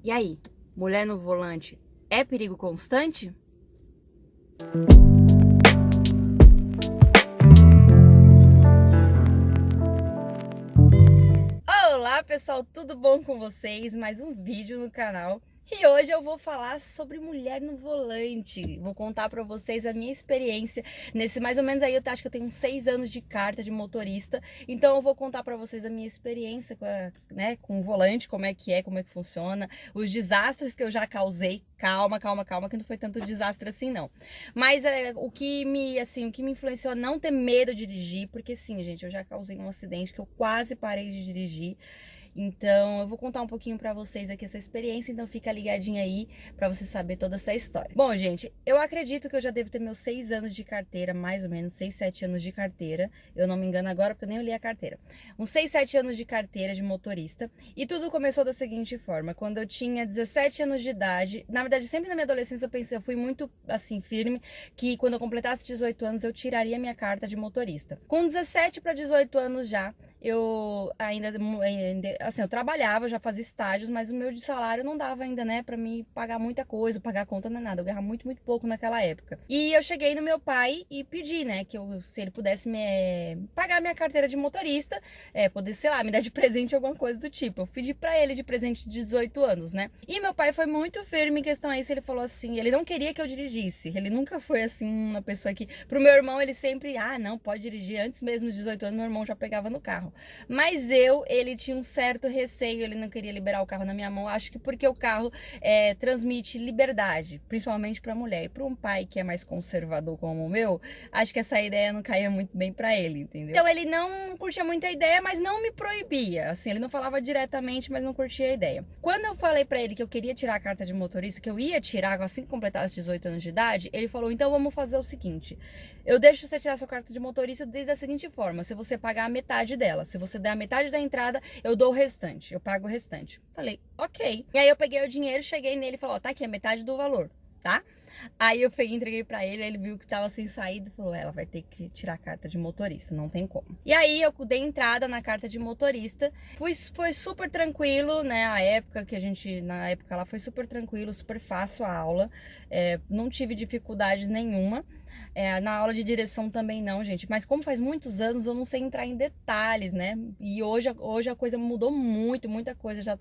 E aí, mulher no volante é perigo constante? Olá pessoal, tudo bom com vocês? Mais um vídeo no canal. E hoje eu vou falar sobre mulher no volante. Vou contar pra vocês a minha experiência nesse mais ou menos aí, eu acho que eu tenho uns 6 anos de carta de motorista. Então eu vou contar pra vocês a minha experiência com o volante, como é que funciona, os desastres que eu já causei. Calma, que não foi tanto desastre assim não. Mas o que me influenciou a não ter medo de dirigir, porque sim, gente, eu já causei um acidente que eu quase parei de dirigir. Então, eu vou contar um pouquinho pra vocês aqui essa experiência, então fica ligadinha aí pra você saber toda essa história. Bom, gente, eu acredito que eu já devo ter meus 6 anos de carteira, mais ou menos, 6, 7 anos de carteira. Eu não me engano agora, porque eu nem olhei a carteira. Uns 6, 7 anos de carteira de motorista. E tudo começou da seguinte forma: quando eu tinha 17 anos de idade, na verdade, sempre na minha adolescência eu fui muito, assim, firme, que quando eu completasse 18 anos, eu tiraria minha carta de motorista. Com 17 para 18 anos já, eu ainda, assim, eu trabalhava, já fazia estágios, mas o meu de salário não dava ainda, né, pra me pagar muita coisa, pagar conta nem nada. Eu ganhava muito, muito pouco naquela época. E eu cheguei no meu pai e pedi, né, se ele pudesse pagar minha carteira de motorista, poder, sei lá, me dar de presente alguma coisa do tipo. Eu pedi pra ele de presente de 18 anos, né? E meu pai foi muito firme em questão a isso. Ele falou assim, ele não queria que eu dirigisse. Ele nunca foi, assim, uma pessoa que... Pro meu irmão, ele sempre, não, pode dirigir. Antes mesmo dos 18 anos, meu irmão já pegava no carro. Mas ele tinha um certo receio, ele não queria liberar o carro na minha mão. Acho que porque o carro transmite liberdade, principalmente para mulher. E para um pai que é mais conservador como o meu, acho que essa ideia não caía muito bem para ele, entendeu? Então ele não curtia muito a ideia, mas não me proibia. Assim, ele não falava diretamente, mas não curtia a ideia. Quando eu falei para ele que eu queria tirar a carta de motorista, que eu ia tirar assim que completasse 18 anos de idade, ele falou: então vamos fazer o seguinte, eu deixo você tirar sua carta de motorista da seguinte forma: se você pagar a metade dela, se você der a metade da entrada, eu dou o restante, eu pago o restante. Falei, ok. E aí eu peguei o dinheiro, cheguei nele e falei: ó, tá aqui a metade do valor, tá? Aí eu peguei, entreguei pra ele viu que tava sem saída e falou: ela vai ter que tirar a carta de motorista, não tem como. E aí eu dei entrada na carta de motorista, foi super tranquilo, né, na época lá foi super tranquilo, super fácil a aula, não tive dificuldades nenhuma. Na aula de direção também não, gente. Mas como faz muitos anos, eu não sei entrar em detalhes, né? E hoje a coisa mudou muito, muita coisa já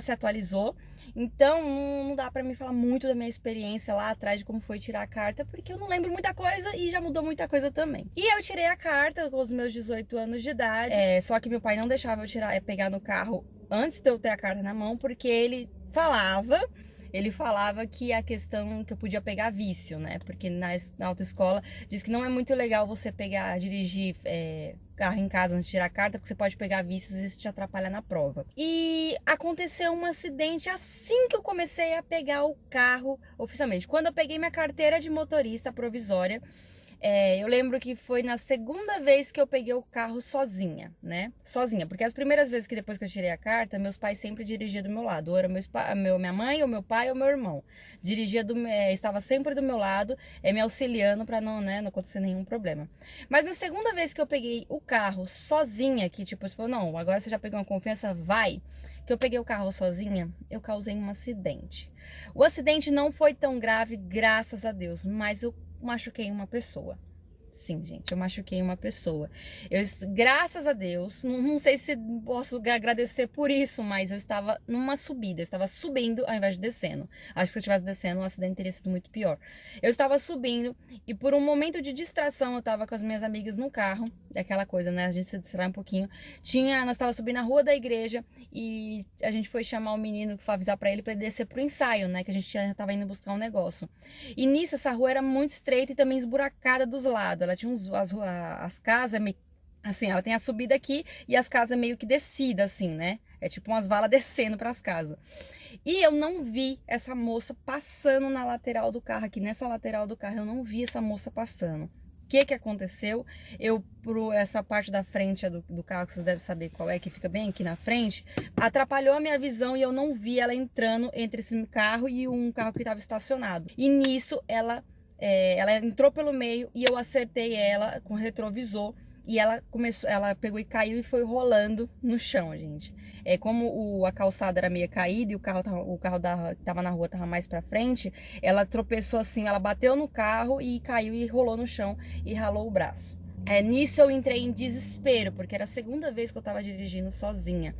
se atualizou. Então não dá pra me falar muito da minha experiência lá atrás de como foi tirar a carta, porque eu não lembro muita coisa e já mudou muita coisa também. E eu tirei a carta com os meus 18 anos de idade. Só que meu pai não deixava eu pegar no carro antes de eu ter a carta na mão, porque ele falava que a questão que eu podia pegar vício, né? Porque na autoescola diz que não é muito legal você dirigir carro em casa antes de tirar a carta, porque você pode pegar vícios e isso te atrapalha na prova. E aconteceu um acidente assim que eu comecei a pegar o carro oficialmente. Quando eu peguei minha carteira de motorista provisória, eu lembro que foi na segunda vez que eu peguei o carro sozinha, né? Sozinha, porque as primeiras vezes que depois que eu tirei a carta, meus pais sempre dirigiam do meu lado. Ou era minha mãe, ou meu pai, ou meu irmão. Estava sempre do meu lado, me auxiliando para não, né, não acontecer nenhum problema. Mas na segunda vez que eu peguei o carro sozinha, que tipo, você falou: não, agora você já pegou uma confiança, vai. Que eu peguei o carro sozinha, eu causei um acidente. O acidente não foi tão grave, graças a Deus, mas eu machuquei uma pessoa. Sim, gente, eu machuquei uma pessoa. Graças a Deus, não sei se posso agradecer por isso, mas eu estava numa subida, eu estava subindo ao invés de descendo. Acho que se eu estivesse descendo, o acidente teria sido muito pior. Eu estava subindo e por um momento de distração, eu estava com as minhas amigas no carro, aquela coisa, né, a gente se distrai um pouquinho. Nós estávamos subindo na rua da igreja e a gente foi chamar o menino, avisar para ele descer pro ensaio, né, que a gente já estava indo buscar um negócio. E nisso, essa rua era muito estreita e também esburacada dos lados. Ela tinha as casas, assim, ela tem a subida aqui e as casas meio que descida, assim, né? É tipo umas valas descendo para as casas. E eu não vi essa moça passando na lateral do carro, aqui nessa lateral do carro, eu não vi essa moça passando. O que aconteceu? Essa parte da frente do carro, que vocês devem saber qual é, que fica bem aqui na frente, atrapalhou a minha visão e eu não vi ela entrando entre esse carro e um carro que estava estacionado. E nisso, ela entrou pelo meio e eu acertei ela com o retrovisor e ela pegou e caiu e foi rolando no chão, gente. Como a calçada era meio caída e o carro que tava na rua tava mais pra frente, ela tropeçou assim, ela bateu no carro e caiu e rolou no chão e ralou o braço. Nisso eu entrei em desespero, porque era a segunda vez que eu tava dirigindo sozinha.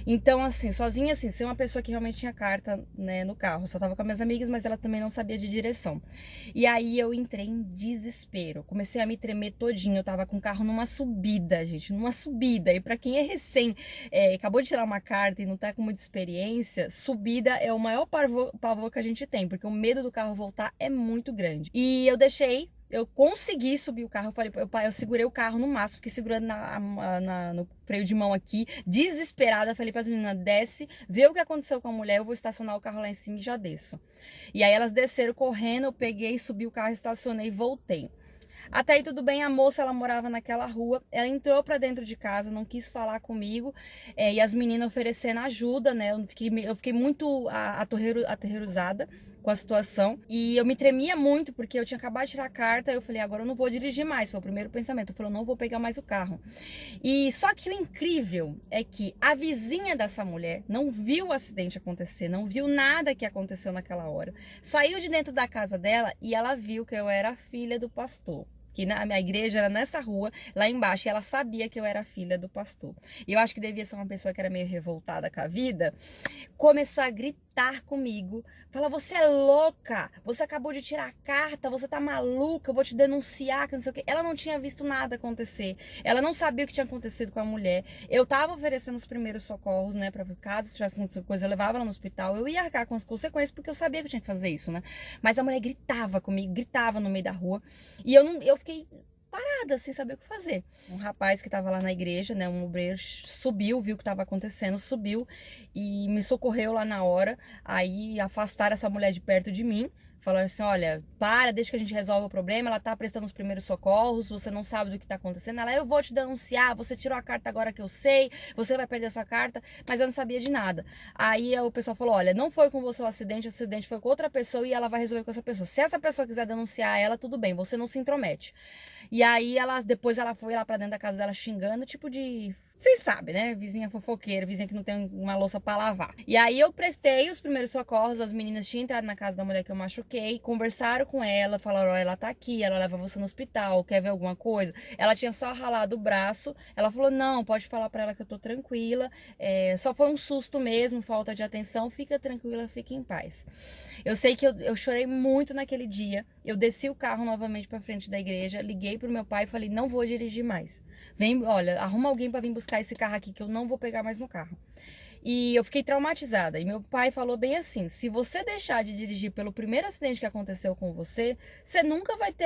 Então, assim, sozinha, assim, ser uma pessoa que realmente tinha carta, né, no carro. Só tava com as minhas amigas, mas ela também não sabia de direção. E aí eu entrei em desespero. Comecei a me tremer todinho. Eu tava com o carro numa subida, gente, numa subida. E pra quem é acabou de tirar uma carta e não tá com muita experiência, subida é o maior pavor que a gente tem, porque o medo do carro voltar é muito grande. E eu consegui subir o carro, eu segurei o carro no máximo, fiquei segurando no freio de mão aqui, desesperada, falei para as meninas, desce, vê o que aconteceu com a mulher, eu vou estacionar o carro lá em cima e já desço. E aí elas desceram correndo, eu peguei, subi o carro, estacionei e voltei. Até aí tudo bem, a moça, ela morava naquela rua, ela entrou pra dentro de casa, não quis falar comigo, e as meninas oferecendo ajuda, né, eu fiquei muito aterrorizada com a situação, e eu me tremia muito, porque eu tinha acabado de tirar a carta, eu falei, agora eu não vou dirigir mais, foi o primeiro pensamento, eu falei, eu não vou pegar mais o carro. E só que o incrível é que a vizinha dessa mulher não viu o acidente acontecer, não viu nada que aconteceu naquela hora, saiu de dentro da casa dela e ela viu que eu era a filha do pastor. Que na minha igreja era nessa rua, lá embaixo, e ela sabia que eu era filha do pastor. E eu acho que devia ser uma pessoa que era meio revoltada com a vida, começou a gritar comigo, fala, você é louca, você acabou de tirar a carta, você tá maluca, eu vou te denunciar, que não sei o quê. Ela não tinha visto nada acontecer, ela não sabia o que tinha acontecido com a mulher. Eu tava oferecendo os primeiros socorros, né, pra caso tivesse acontecido coisa, eu levava ela no hospital, eu ia arcar com as consequências, porque eu sabia que eu tinha que fazer isso, né. Mas a mulher gritava comigo, gritava no meio da rua, e eu fiquei parada, sem saber o que fazer. Um rapaz que estava lá na igreja, né, um obreiro, subiu, viu o que estava acontecendo, subiu e me socorreu lá na hora. Aí afastaram essa mulher de perto de mim. Falaram assim, olha, deixa que a gente resolve o problema, ela tá prestando os primeiros socorros, você não sabe do que tá acontecendo. Ela, eu vou te denunciar, você tirou a carta agora que eu sei, você vai perder a sua carta, mas eu não sabia de nada. Aí o pessoal falou, olha, não foi com você o acidente foi com outra pessoa e ela vai resolver com essa pessoa. Se essa pessoa quiser denunciar ela, tudo bem, você não se intromete. E aí depois ela foi lá pra dentro da casa dela xingando, tipo de... Vocês sabem, né? Vizinha fofoqueira, vizinha que não tem uma louça pra lavar. E aí eu prestei os primeiros socorros, as meninas tinham entrado na casa da mulher que eu machuquei, conversaram com ela, falaram, olha, ela tá aqui, ela leva você no hospital, quer ver alguma coisa? Ela tinha só ralado o braço, ela falou, não, pode falar pra ela que eu tô tranquila, só foi um susto mesmo, falta de atenção, fica tranquila, fica em paz. Eu sei que eu chorei muito naquele dia, eu desci o carro novamente pra frente da igreja, liguei pro meu pai e falei, não vou dirigir mais. Olha, arruma alguém pra vir buscar esse carro aqui que eu não vou pegar mais no carro. E eu fiquei traumatizada. E meu pai falou bem assim, se você deixar de dirigir pelo primeiro acidente que aconteceu com você, você nunca vai ter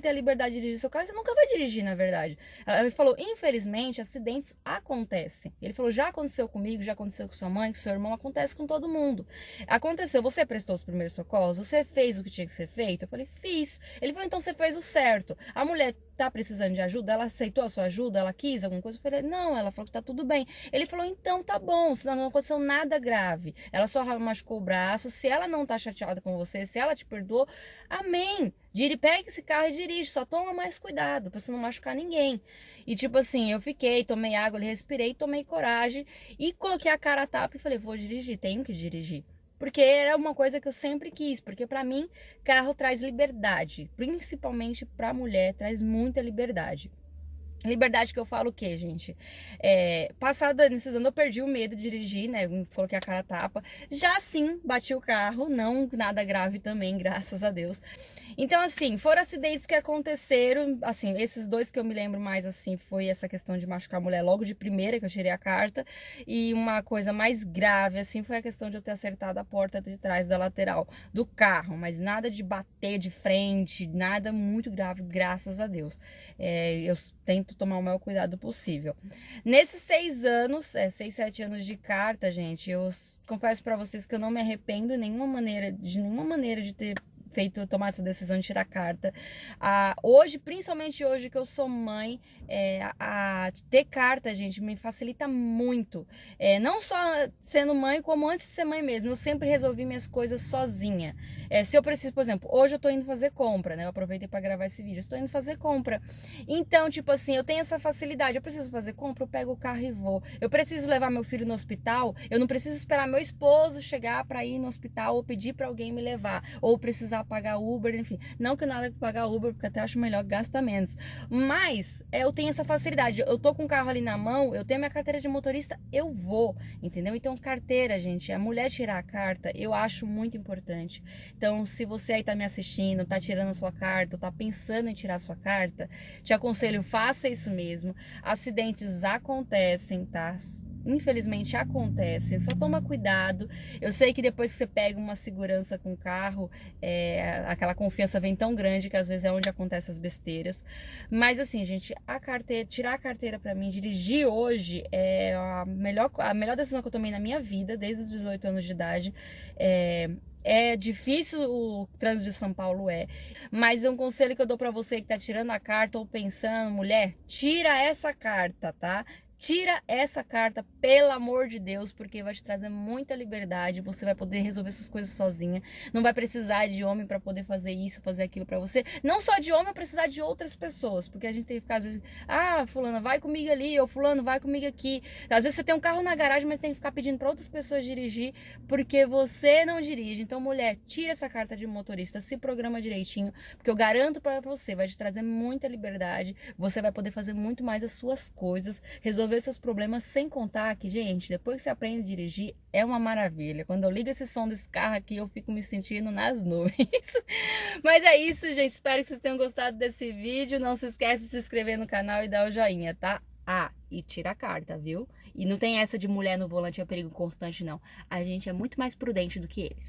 a liberdade de dirigir seu carro, você nunca vai dirigir, na verdade. Ele falou, infelizmente, acidentes acontecem. Ele falou, já aconteceu comigo, já aconteceu com sua mãe, com seu irmão, acontece com todo mundo. Aconteceu, você prestou os primeiros socorros, você fez o que tinha que ser feito? Eu falei, fiz. Ele falou, então você fez o certo. A mulher tá precisando de ajuda, ela aceitou a sua ajuda, ela quis alguma coisa? Eu falei, não, ela falou que tá tudo bem. Ele falou, então tá bom, senão não aconteceu nada grave. Ela só machucou o braço, se ela não tá chateada com você, se ela te perdoou, amém. Pega esse carro e dirige, só toma mais cuidado pra você não machucar ninguém. E tipo assim, eu fiquei, tomei água, respirei, tomei coragem e coloquei a cara a tapa e falei, vou dirigir, tenho que dirigir. Porque era uma coisa que eu sempre quis, porque pra mim carro traz liberdade, principalmente pra mulher, traz muita liberdade. Liberdade que eu falo o quê, gente? Passada nesses anos eu perdi o medo de dirigir, né? Coloquei a cara a tapa. Já sim, bati o carro, não nada grave também, graças a Deus. Então, assim, foram acidentes que aconteceram, assim, esses dois que eu me lembro mais, assim, foi essa questão de machucar a mulher logo de primeira, que eu tirei a carta, e uma coisa mais grave, assim, foi a questão de eu ter acertado a porta de trás da lateral do carro, mas nada de bater de frente, nada muito grave, graças a Deus. Eu tento tomar o maior cuidado possível. Nesses 6 anos, 6, 7 anos de carta, gente, eu confesso pra vocês que eu não me arrependo de nenhuma maneira de ter tomado essa decisão de tirar a carta. Hoje, principalmente hoje que eu sou mãe, ter carta, gente, me facilita muito. Não só sendo mãe, como antes de ser mãe mesmo. Eu sempre resolvi minhas coisas sozinha. Se eu preciso, por exemplo, hoje eu tô indo fazer compra, né? Eu aproveitei para gravar esse vídeo. Estou indo fazer compra. Então, tipo assim, eu tenho essa facilidade. Eu preciso fazer compra, eu pego o carro e vou. Eu preciso levar meu filho no hospital, eu não preciso esperar meu esposo chegar para ir no hospital ou pedir para alguém me levar, ou precisar pagar Uber, enfim. Não que nada que pagar Uber, porque até acho melhor gastar menos. Mas eu tenho essa facilidade. Eu tô com o carro ali na mão, eu tenho minha carteira de motorista, eu vou, entendeu? Então, carteira, gente, a mulher tirar a carta, eu acho muito importante. Então, se você aí tá me assistindo, tá tirando a sua carta, ou tá pensando em tirar a sua carta, te aconselho, faça isso mesmo. Acidentes acontecem, tá? Infelizmente acontecem, só toma cuidado. Eu sei que depois que você pega uma segurança com o carro, aquela confiança vem tão grande que às vezes é onde acontecem as besteiras. Mas assim, gente, tirar a carteira pra mim, dirigir hoje é a melhor decisão que eu tomei na minha vida, desde os 18 anos de idade. É difícil o trânsito de São Paulo, mas um conselho que eu dou pra você que tá tirando a carta ou pensando, mulher, tira essa carta, tá? Tira essa carta, pelo amor de Deus, porque vai te trazer muita liberdade, você vai poder resolver suas coisas sozinha, não vai precisar de homem para poder fazer isso, fazer aquilo para você, não só de homem, vai precisar de outras pessoas, porque a gente tem que ficar às vezes, fulana, vai comigo ali, ou fulano, vai comigo aqui. Às vezes você tem um carro na garagem, mas tem que ficar pedindo para outras pessoas dirigir, porque você não dirige. Então, mulher, tira essa carta de motorista, se programa direitinho, porque eu garanto para você, vai te trazer muita liberdade, você vai poder fazer muito mais as suas coisas, resolver seus problemas, sem contar que, gente, depois que você aprende a dirigir, é uma maravilha. Quando eu ligo esse som desse carro aqui, eu fico me sentindo nas nuvens. Mas é isso, gente. Espero que vocês tenham gostado desse vídeo. Não se esquece de se inscrever no canal e dar o joinha, tá? E tira a carta, viu? E não tem essa de mulher no volante é perigo constante, não. A gente é muito mais prudente do que eles.